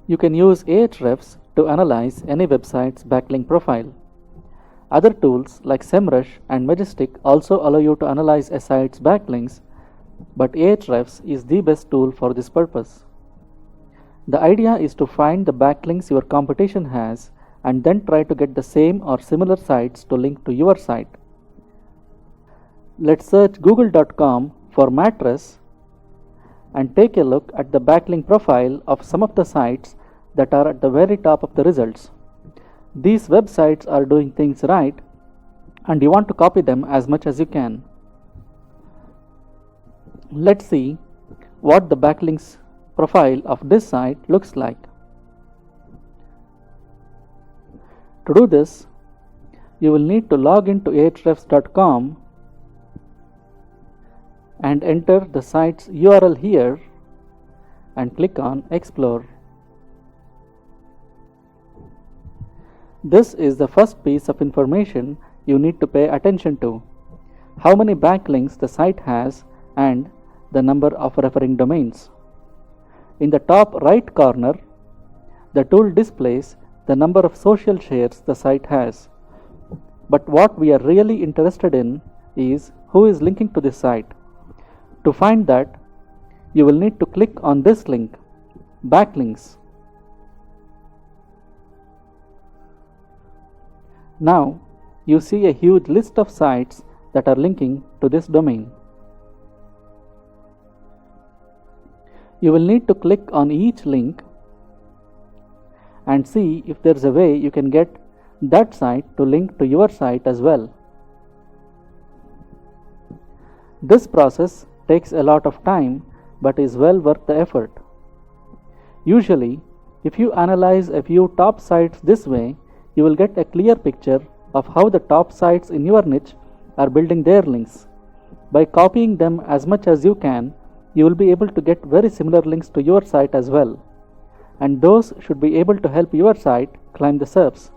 You can use Ahrefs to analyze any website's backlink profile. Other tools like SEMrush and Majestic also allow you to analyze a site's backlinks, but Ahrefs is the best tool for this purpose. The idea is to find the backlinks your competition has and then try to get the same or similar sites to link to your site. Let's search google.com for mattress and take a look at the backlink profile of some of the sites that are at the very top of the results. These websites are doing things right and you want to copy them as much as you can. Let's see what the backlinks profile of this site looks like. To do this, you will need to log into ahrefs.com and enter the site's URL here and click on Explore. This is the first piece of information you need to pay attention to: how many backlinks the site has and the number of referring domains. In the top right corner, the tool displays the number of social shares the site has. But what we are really interested in is who is linking to this site. To find that, you will need to click on this link, Backlinks. Now, you see a huge list of sites that are linking to this domain. You will need to click on each link and see if there is a way you can get that site to link to your site as well. This process takes a lot of time but is well worth the effort. Usually, if you analyze a few top sites this way, you will get a clear picture of how the top sites in your niche are building their links. By copying them as much as you can, you will be able to get very similar links to your site as well, and those should be able to help your site climb the SERPs.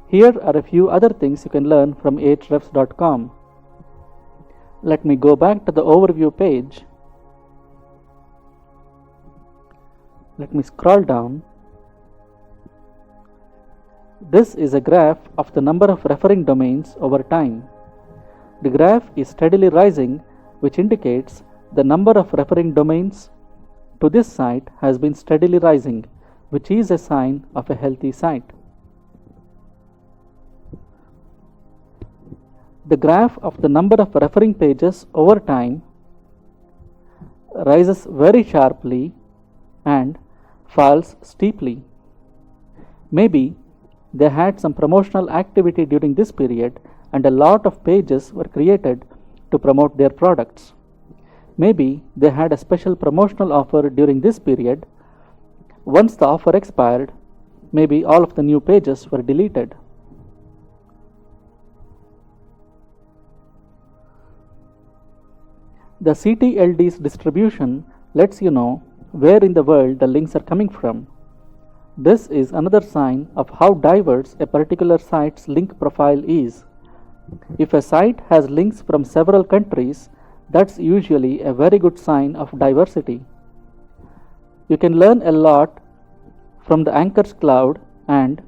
Here are a few other things you can learn from ahrefs.com. Let me go back to the overview page. Let me scroll down. This is a graph of the number of referring domains over time. The graph is steadily rising, which indicates the number of referring domains to this site has been steadily rising, which is a sign of a healthy site. The graph of the number of referring pages over time rises very sharply and falls steeply. Maybe they had some promotional activity during this period and a lot of pages were created to promote their products. Maybe they had a special promotional offer during this period. Once the offer expired, maybe all of the new pages were deleted. The CTLD's distribution lets you know where in the world the links are coming from. This is another sign of how diverse a particular site's link profile is. If a site has links from several countries, that's usually a very good sign of diversity. You can learn a lot from the Anchors Cloud and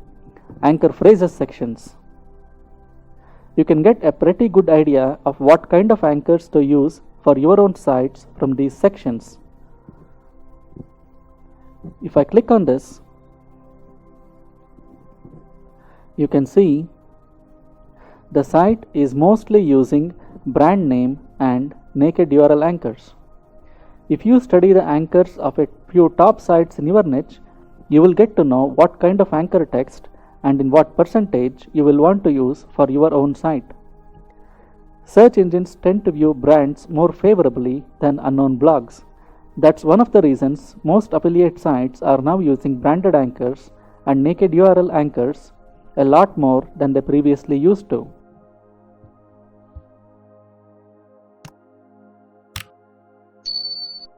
Anchor Phrases sections. You can get a pretty good idea of what kind of anchors to use for your own sites from these sections. If I click on this, you can see the site is mostly using brand name and naked URL anchors. If you study the anchors of a few top sites in your niche, you will get to know what kind of anchor text and in what percentage you will want to use for your own site. Search engines tend to view brands more favorably than unknown blogs. That's one of the reasons most affiliate sites are now using branded anchors and naked URL anchors a lot more than they previously used to.